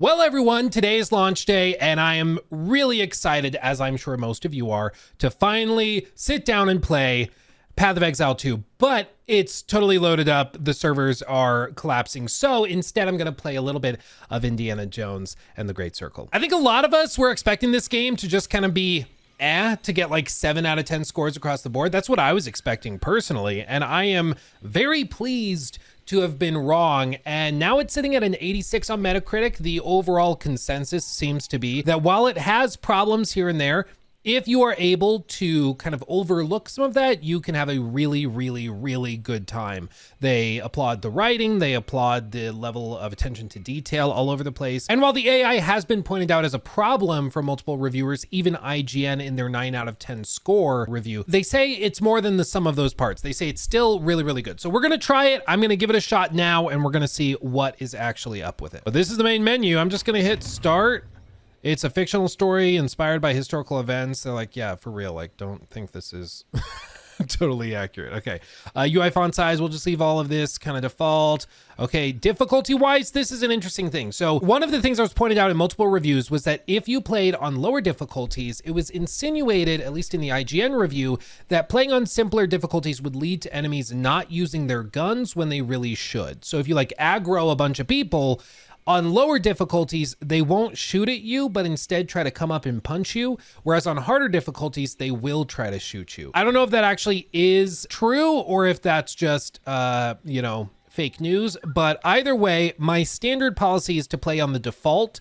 Well, everyone, today is launch day, and I am really excited, as I'm sure most of you are, to finally sit down and play Path of Exile 2, but it's totally loaded up. The servers are collapsing. So instead, I'm going to play a little bit of Indiana Jones and the Great Circle. I think a lot of us were expecting this game to just kind of be to get like 7 out of 10 scores across the board. That's what I was expecting personally. And I am very pleased to have been wrong. And now it's sitting at an 86 on Metacritic. The overall consensus seems to be that while it has problems here and there, if you are able to kind of overlook some of that, you can have a really, really, really good time. They applaud the writing, they applaud the level of attention to detail all over the place. And while the AI has been pointed out as a problem for multiple reviewers, even IGN in their 9 out of 10 score review, they say it's more than the sum of those parts. They say it's still really, really good. So we're gonna try it. I'm gonna give it a shot now, and we're gonna see what is actually up with it. But this is the main menu. I'm just gonna hit start. It's a fictional story inspired by historical events. They're like, yeah, for real. Like, don't think this is totally accurate. Okay. UI font size, we'll just leave all of this kind of default. Okay. Difficulty wise, this is an interesting thing. So one of the things I was pointed out in multiple reviews was that if you played on lower difficulties, it was insinuated, at least in the IGN review, that playing on simpler difficulties would lead to enemies not using their guns when they really should. So if you like aggro a bunch of people, on lower difficulties, they won't shoot at you, but instead try to come up and punch you. Whereas on harder difficulties, they will try to shoot you. I don't know if that actually is true or if that's just, fake news. But either way, my standard policy is to play on the default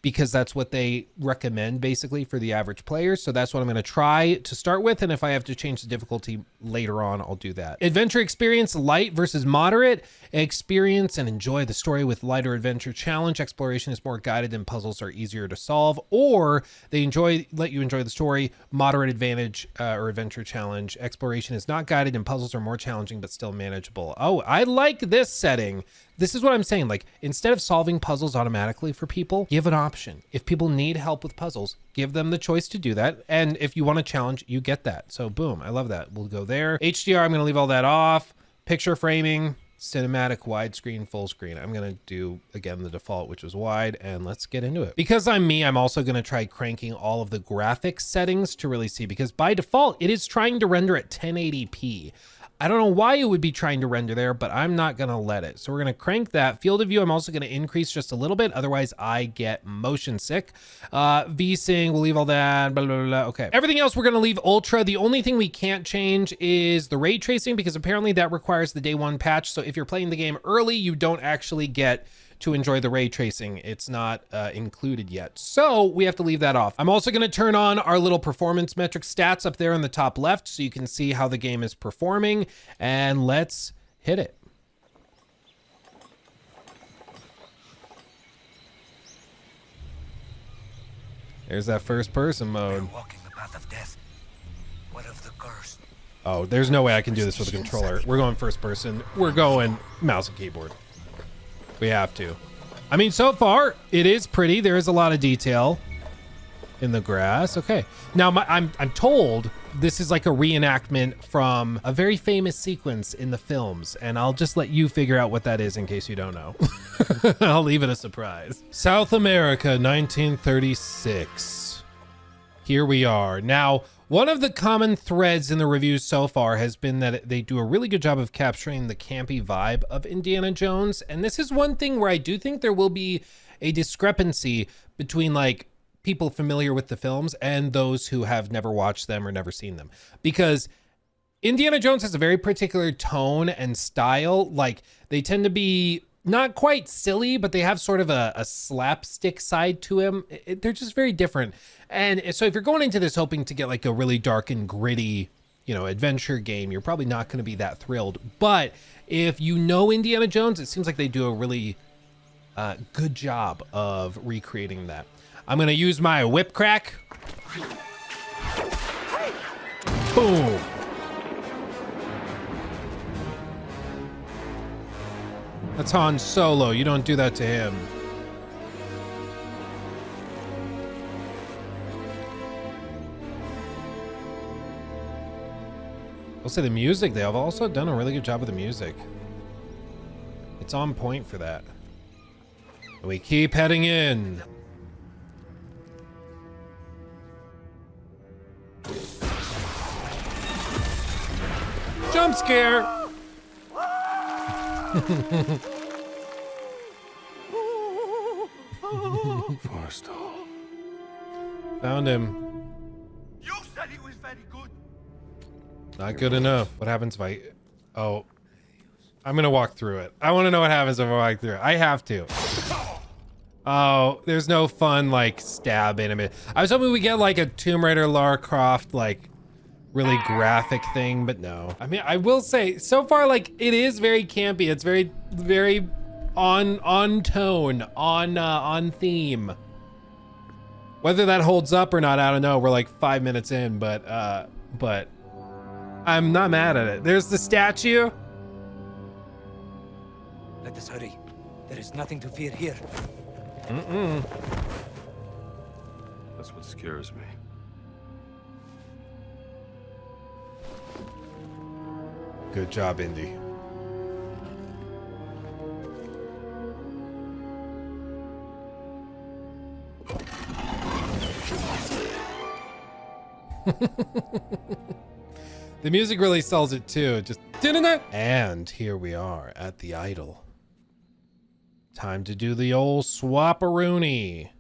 because that's what they recommend basically for the average player. So that's what I'm going to try to start with. And if I have to change the difficulty later on, I'll do that. Adventure experience, light versus moderate. Experience and enjoy the story with lighter adventure challenge. Exploration is more guided and puzzles are easier to solve. Or they let you enjoy the story. Moderate advantage or adventure challenge. Exploration is not guided and puzzles are more challenging but still manageable. Oh, I like this setting. This is what I'm saying. Like, instead of solving puzzles automatically for people, give an option. If people need help with puzzles, give them the choice to do that. And if you want a challenge, you get that. So boom, I love that. We'll go there. HDR, I'm going to leave all that off. Picture framing, cinematic, widescreen, full screen. I'm going to do, again, the default, which was wide, and let's get into it. Because I'm me, I'm also going to try cranking all of the graphics settings to really see, because by default, it is trying to render at 1080p. I don't know why it would be trying to render there, but I'm not going to let it. So we're going to crank that. Field of view, I'm also going to increase just a little bit. Otherwise, I get motion sick. VSync, we'll leave all that. Blah, blah, blah. Okay. Everything else we're going to leave ultra. The only thing we can't change is the ray tracing, because apparently that requires the day 1 patch. So if you're playing the game early, you don't actually get to enjoy the ray tracing. It's not included yet. So we have to leave that off. I'm also going to turn on our little performance metric stats up there in the top left so you can see how the game is performing, and let's hit it. There's that first person mode. We're walking the path of death. What of the curse? Oh, there's no way I can do this with a controller. We're going first person. We're going mouse and keyboard. We have to. I mean, so far it is pretty. There is a lot of detail in the grass. Okay. Now I'm told this is like a reenactment from a very famous sequence in the films, and I'll just let you figure out what that is in case you don't know. I'll leave it a surprise. South America, 1936. Here we are. Now, one of the common threads in the reviews so far has been that they do a really good job of capturing the campy vibe of Indiana Jones. And this is one thing where I do think there will be a discrepancy between like people familiar with the films and those who have never watched them or never seen them. Because Indiana Jones has a very particular tone and style. Like, they tend to be not quite silly, but they have sort of a slapstick side to him. They're just very different. And so if you're going into this hoping to get like a really dark and gritty, adventure game, you're probably not going to be that thrilled. But if you know Indiana Jones, it seems like they do a really good job of recreating that. I'm going to use my whip crack. Boom. That's Han Solo. You don't do that to him. I'll say the music, they have also done a really good job with the music. It's on point for that. We keep heading in. Jump scare. Forrestal. Found him. You said he was very good. Not good enough. What happens if I... Oh. I'm gonna walk through it. I want to know what happens if I walk through it. I have to. Oh, there's no fun, like, stab in it. I was hoping we get, like, a Tomb Raider Lara Croft, like, really graphic thing, but no. I mean, I will say, so far, like, it is very campy. It's very, very on tone, on theme. Whether that holds up or not, I don't know. We're like 5 minutes in, but I'm not mad at it. There's the statue. Let us hurry. There is nothing to fear here. That's what scares me. Good job, Indy. The music really sells it too. Just didn't it? And here we are at the idol. Time to do the old swap-a-rooney.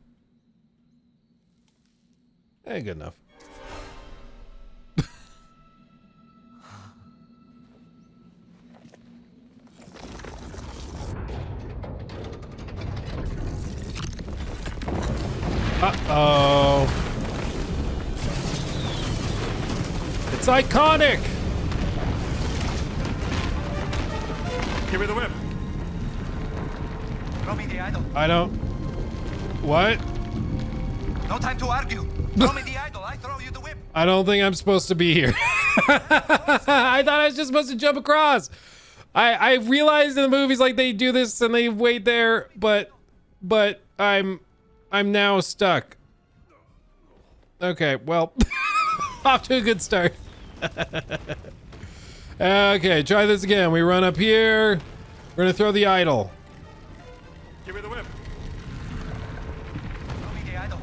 Hey, good enough. Uh-oh. It's iconic. Give me the whip. Throw me the idol. I don't... What? No time to argue. Throw me the idol. I throw you the whip. I don't think I'm supposed to be here. I thought I was just supposed to jump across. I realized in the movies like they do this and they wait there, but I'm now stuck. Okay, well, off to a good start. Okay, try this again. We run up here. We're gonna throw the idol. Give me the whip. Throw me the idol.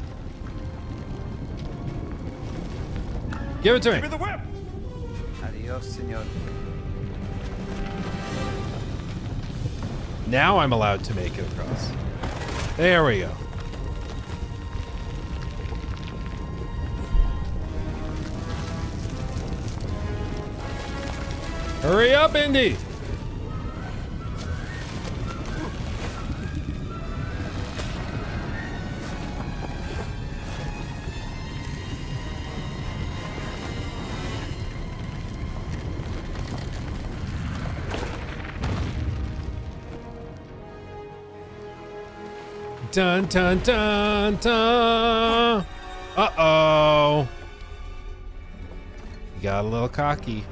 Give it to Give me me. the whip. Adios, senor. Now I'm allowed to make it across. There we go. Hurry up, Indy. Dun dun dun dun. Uh-oh. Got a little cocky.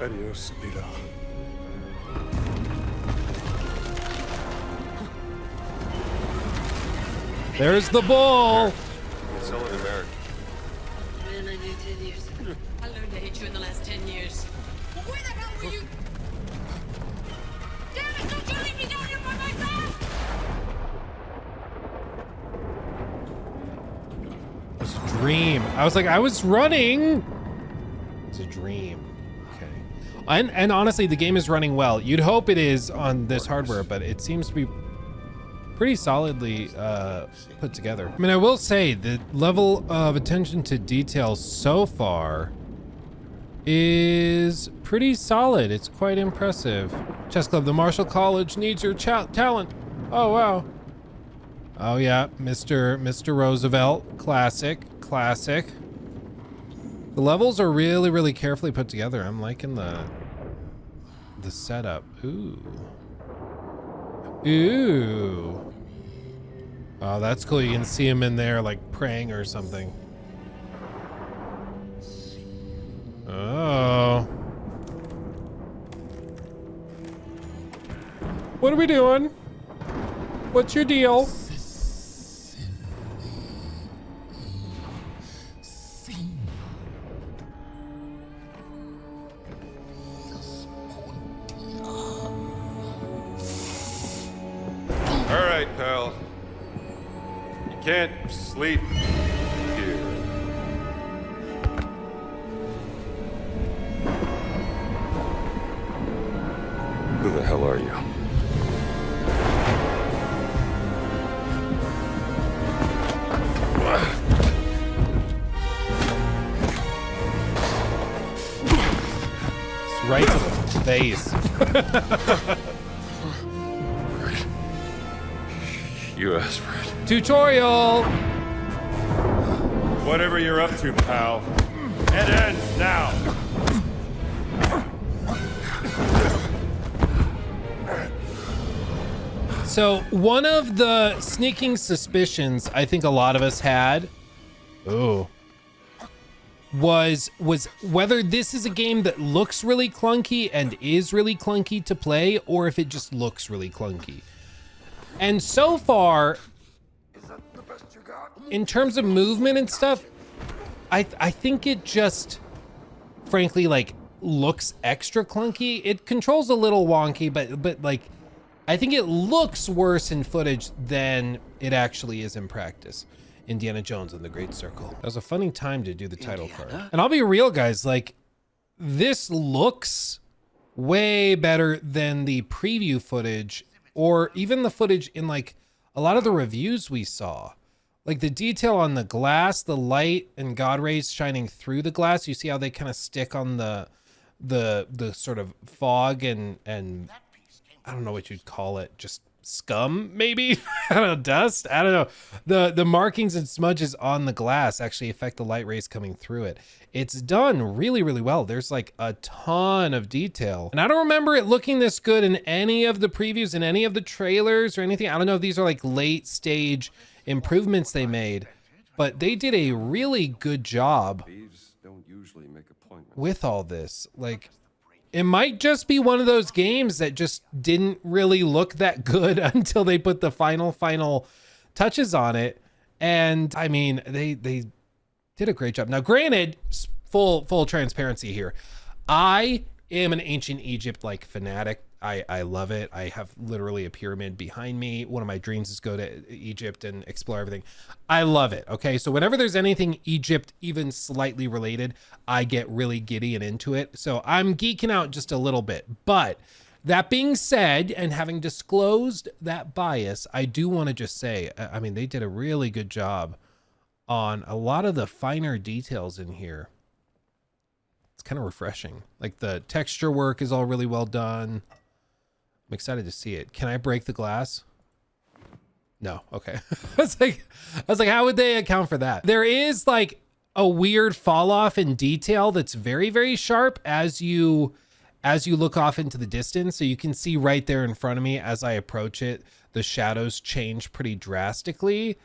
Adios, Lila. There's the bull. It's all in America. Man, I knew 10 years. I learned to hate you in the last 10 years. Well, where the hell were you? Damn it, don't you leave me down here by myself! It's a dream. I was like, I was running. It's a dream. Okay. And honestly, the game is running well. You'd hope it is on this hardware, but it seems to be pretty solidly put together. I mean, I will say the level of attention to detail so far is pretty solid. It's quite impressive. Chess Club, the Marshall College needs your talent. Oh, wow. Oh, yeah, Mr. Roosevelt. Classic. The levels are really, really carefully put together. I'm liking the setup. Ooh. Oh, that's cool. You can see him in there like praying or something. Oh. What are we doing? What's your deal? can't sleep here. Who the hell are you? It's right to the face. You asked for it. Tutorial. Whatever you're up to, pal, it ends now. So one of the sneaking suspicions I think a lot of us had, was whether this is a game that looks really clunky and is really clunky to play, or if it just looks really clunky. And so far, in terms of movement and stuff, I think it just, frankly, like, looks extra clunky. It controls a little wonky, but like, I think it looks worse in footage than it actually is in practice. Indiana Jones and the Great Circle. That was a funny time to do the title card. And I'll be real, guys, like, this looks way better than the preview footage, or even the footage in like a lot of the reviews we saw. Like the detail on the glass, the light and God rays shining through the glass. You see how they kind of stick on the sort of fog and I don't know what you'd call it, just scum maybe. I don't know, dust, I don't know. The markings and smudges on the glass actually affect the light rays coming through it. It's done really, really well. There's like a ton of detail, and I don't remember it looking this good in any of the previews, in any of the trailers or anything. I don't know if these are like late stage improvements they made, but they did a really good job Thieves don't usually make appointments. with all this. Like, it might just be one of those games that just didn't really look that good until they put the final touches on it. And I mean, they did a great job. Now, granted, full transparency here, I am an ancient Egypt like fanatic. I love it. I have literally a pyramid behind me. One of my dreams is go to Egypt and explore everything. I love it. Okay. So whenever there's anything Egypt, even slightly related, I get really giddy and into it. So I'm geeking out just a little bit. But that being said, and having disclosed that bias, I do want to just say, I mean, they did a really good job on a lot of the finer details in here. It's kind of refreshing. Like the texture work is all really well done. I'm excited to see it. Can I break the glass? No. Okay. I was like, how would they account for that? There is like a weird fall off in detail that's very, very sharp as you look off into the distance. So you can see right there in front of me as I approach it, the shadows change pretty drastically.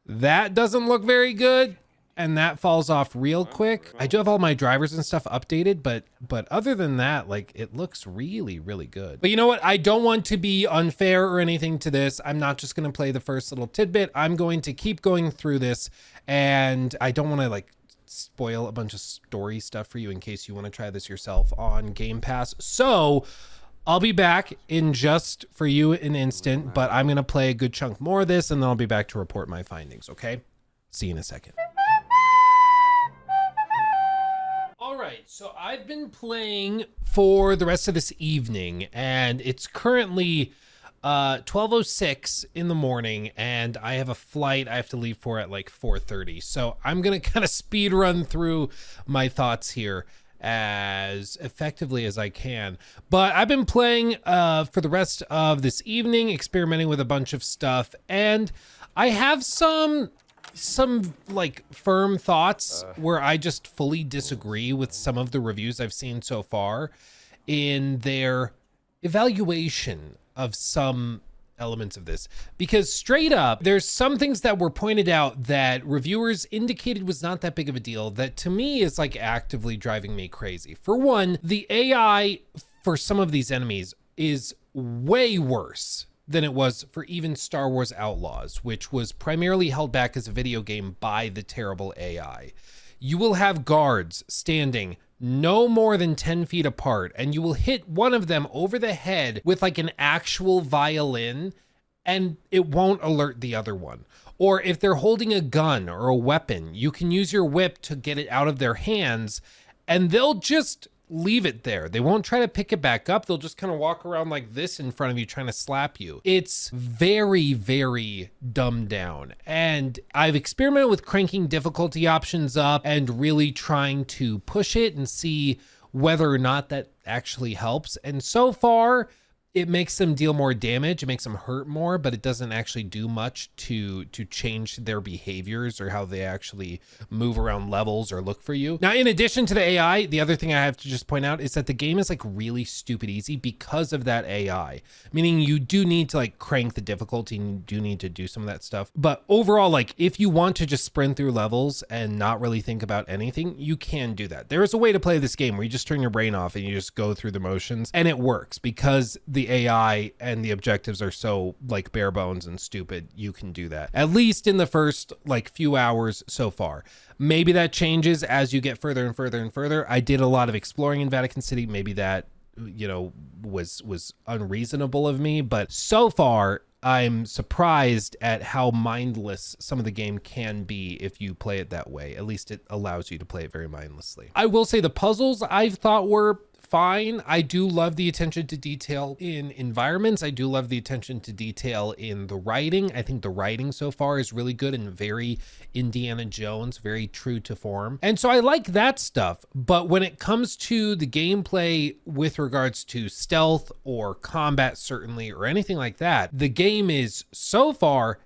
That doesn't look very good. And that falls off real quick. I do have all my drivers and stuff updated, but other than that, like, it looks really, really good. But you know what? I don't want to be unfair or anything to this. I'm not just going to play the first little tidbit. I'm going to keep going through this, and I don't want to like spoil a bunch of story stuff for you in case you want to try this yourself on Game Pass. So I'll be back in just for you an instant, but I'm going to play a good chunk more of this, and then I'll be back to report my findings. Okay. See you in a second. All right, so I've been playing for the rest of this evening, and it's currently 12:06 in the morning, and I have a flight I have to leave for at like 4:30. So I'm gonna kind of speed run through my thoughts here as effectively as I can. But I've been playing for the rest of this evening, experimenting with a bunch of stuff, and I have some like firm thoughts where I just fully disagree with some of the reviews I've seen so far in their evaluation of some elements of this. Because straight up, there's some things that were pointed out that reviewers indicated was not that big of a deal that to me is like actively driving me crazy. For one, the AI for some of these enemies is way worse than it was for even Star Wars Outlaws, which was primarily held back as a video game by the terrible AI. You will have guards standing no more than 10 feet apart, and you will hit one of them over the head with like an actual violin, and it won't alert the other one. Or if they're holding a gun or a weapon, you can use your whip to get it out of their hands, and they'll just leave it there. They won't try to pick it back up. They'll just kind of walk around like this in front of you trying to slap you. It's very, very dumbed down. And I've experimented with cranking difficulty options up and really trying to push it and see whether or not that actually helps. And so far, it makes them deal more damage, it makes them hurt more, but it doesn't actually do much to change their behaviors or how they actually move around levels or look for you. Now, in addition to the AI, the other thing I have to just point out is that the game is like really stupid easy because of that AI, meaning you do need to like crank the difficulty and you do need to do some of that stuff. But overall, like if you want to just sprint through levels and not really think about anything, you can do that. There is a way to play this game where you just turn your brain off and you just go through the motions, and it works because the AI and the objectives are so like bare bones and stupid. You can do that, at least in the first like few hours so far. Maybe that changes as you get further and further and further. I did a lot of exploring in Vatican City. Maybe that, you know, was unreasonable of me, but so far I'm surprised at how mindless some of the game can be if you play it that way. At least it allows you to play it very mindlessly. I will say the puzzles I've thought were fine. I do love the attention to detail in environments. I do love the attention to detail in the writing. I think the writing so far is really good and very Indiana Jones, very true to form. And so I like that stuff. But when it comes to the gameplay with regards to stealth or combat, certainly, or anything like that, the game is so far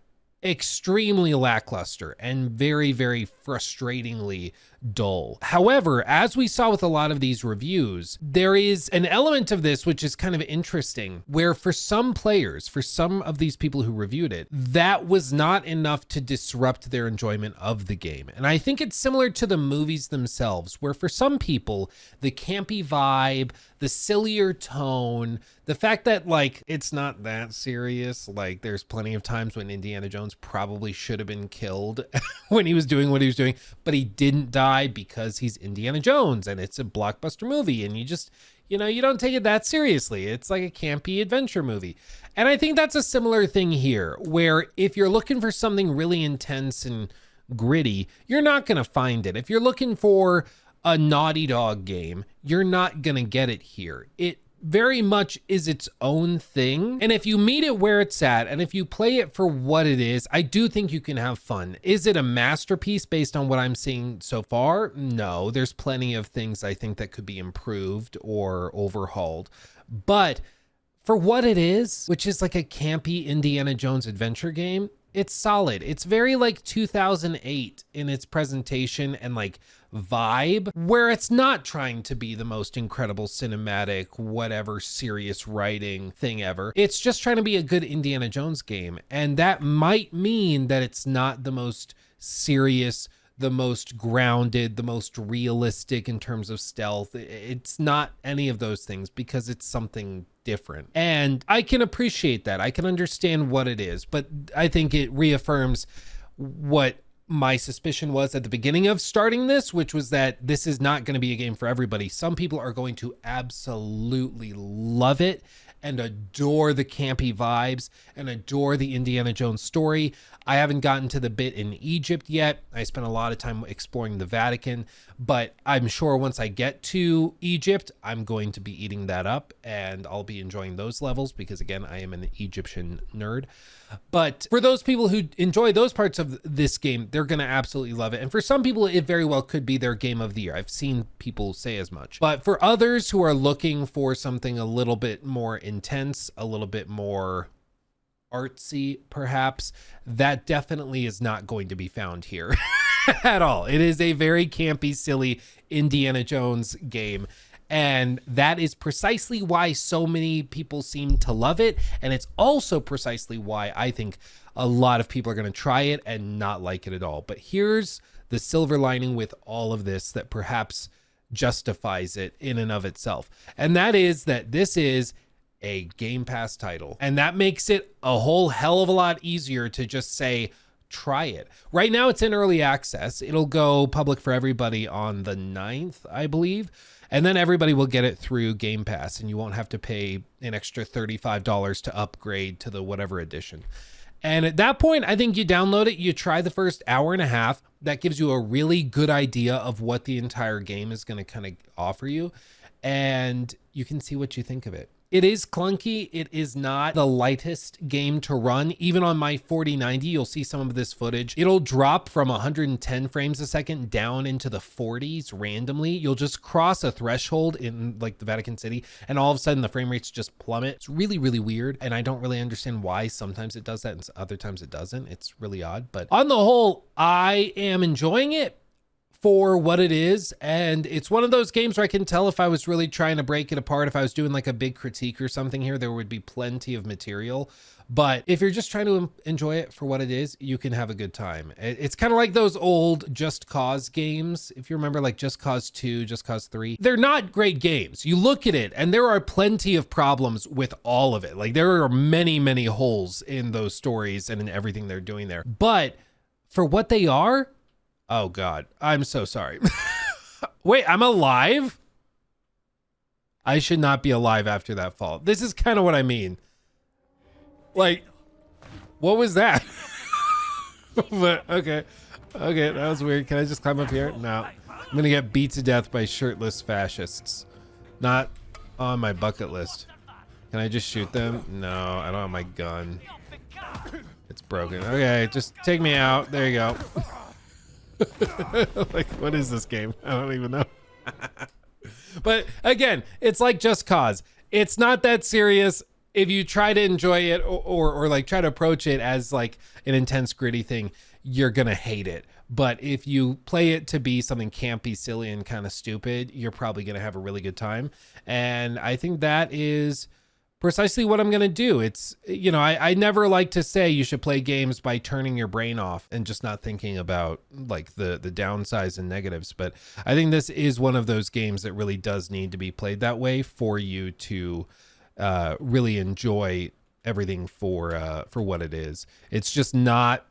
extremely lackluster and very, very frustratingly dull. However, as we saw with a lot of these reviews, there is an element of this which is kind of interesting, where for some players, for some of these people who reviewed it, that was not enough to disrupt their enjoyment of the game. And I think it's similar to the movies themselves, where for some people, the campy vibe, the sillier tone, the fact that like it's not that serious, like there's plenty of times when Indiana Jones probably should have been killed when he was doing what he was doing, but he didn't die because he's Indiana Jones and it's a blockbuster movie, and you just, you know, you don't take it that seriously. It's like a campy adventure movie. And I think that's a similar thing here, where if you're looking for something really intense and gritty, you're not going to find it. If you're looking for a Naughty Dog game, you're not going to get it here. It very much is its own thing. And if you meet it where it's at, and if you play it for what it is, I do think you can have fun. Is it a masterpiece based on what I'm seeing so far? No, there's plenty of things I think that could be improved or overhauled. But for what it is, which is like a campy Indiana Jones adventure game, it's solid. It's very like 2008 in its presentation and like vibe, where it's not trying to be the most incredible cinematic, whatever serious writing thing ever. It's just trying to be a good Indiana Jones game. And that might mean that it's not the most serious, the most grounded, the most realistic in terms of stealth. It's not any of those things because it's something different. And I can appreciate that. I can understand what it is, but I think it reaffirms what my suspicion was at the beginning of starting this, which was that this is not going to be a game for everybody. Some people are going to absolutely love it and adore the campy vibes and adore the Indiana Jones story. I haven't gotten to the bit in Egypt yet. I spent a lot of time exploring the Vatican, but I'm sure once I get to Egypt, I'm going to be eating that up and I'll be enjoying those levels because, again, I am an Egyptian nerd. But for those people who enjoy those parts of this game, they're going to absolutely love it. And for some people, it very well could be their game of the year. I've seen people say as much. But for others who are looking for something a little bit more intense, a little bit more artsy, perhaps, that definitely is not going to be found here at all. It is a very campy, silly Indiana Jones game. And that is precisely why so many people seem to love it. And it's also precisely why I think a lot of people are going to try it and not like it at all. But here's the silver lining with all of this that perhaps justifies it in and of itself. And that is that this is a Game Pass title. And that makes it a whole hell of a lot easier to just say, try it. Right now it's in early access. It'll go public for everybody on the 9th, I believe. And then everybody will get it through Game Pass, and you won't have to pay an extra $35 to upgrade to the whatever edition. And at that point, I think you download it, you try the first hour and a half. That gives you a really good idea of what the entire game is going to kind of offer you. And you can see what you think of it. It is clunky. It is not the lightest game to run. Even on my 4090, you'll see some of this footage. It'll drop from 110 frames a second down into the 40s randomly. You'll just cross a threshold in like the Vatican City, and all of a sudden the frame rates just plummet. It's really, really weird. And I don't really understand why sometimes it does that and other times it doesn't. It's really odd. But on the whole, I am enjoying it for what it is. And it's one of those games where I can tell if I was really trying to break it apart, if I was doing like a big critique or something here, there would be plenty of material. But if you're just trying to enjoy it for what it is, you can have a good time. It's kind of like those old Just Cause games. If you remember, like Just Cause 2, Just Cause 3, they're not great games. You look at it and there are plenty of problems with all of it. Like there are many, many holes in those stories and in everything they're doing there. But for what they are, oh God, I'm so sorry. Wait, I'm alive? I should not be alive after that fall. This is kind of what I mean. Like, what was that? But okay, that was weird. Can I just climb up here? No, I'm gonna get beat to death by shirtless fascists. Not on my bucket list. Can I just shoot them? No, I don't have my gun. It's broken. Okay, just take me out. There you go. Like, what is this game? I don't even know. But again, it's like Just Cause. It's not that serious. If you try to enjoy it or like try to approach it as like an intense, gritty thing, you're gonna hate it. But if you play it to be something campy, silly, and kind of stupid, you're probably gonna have a really good time. And I think that is precisely what I'm going to do. It's, you know, I never like to say you should play games by turning your brain off and just not thinking about like the downsides and negatives. But I think this is one of those games that really does need to be played that way for you to really enjoy everything for what it is. It's just not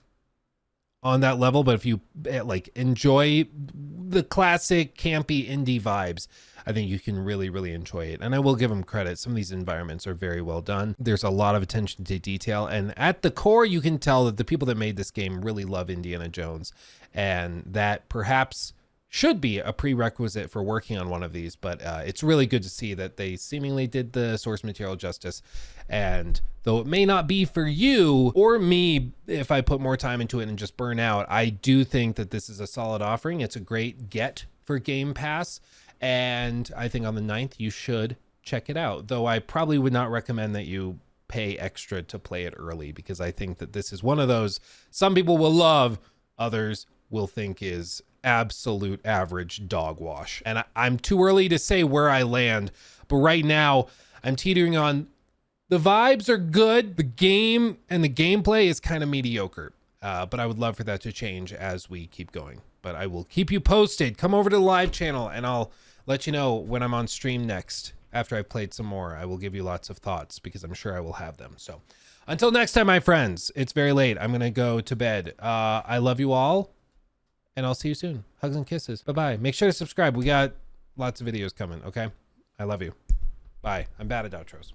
on that level, but if you like enjoy the classic campy indie vibes, I think you can really, really enjoy it. And I will give them credit. Some of these environments are very well done. There's a lot of attention to detail. And at the core, you can tell that the people that made this game really love Indiana Jones. And that perhaps should be a prerequisite for working on one of these. But it's really good to see that they seemingly did the source material justice. And though it may not be for you or me, if I put more time into it and just burn out, I do think that this is a solid offering. It's a great get for Game Pass. And I think on the 9th, you should check it out. Though I probably would not recommend that you pay extra to play it early, because I think that this is one of those some people will love, others will think is absolute average dog wash. And I'm too early to say where I land. But right now, I'm teetering on the vibes are good. The game and the gameplay is kind of mediocre. But I would love for that to change as we keep going. But I will keep you posted. Come over to the live channel and I'll let you know when I'm on stream next. After I've played some more, I will give you lots of thoughts because I'm sure I will have them. So until next time, my friends, it's very late. I'm going to go to bed. I love you all and I'll see you soon. Hugs and kisses. Bye-bye. Make sure to subscribe. We got lots of videos coming. Okay. I love you. Bye. I'm bad at outros.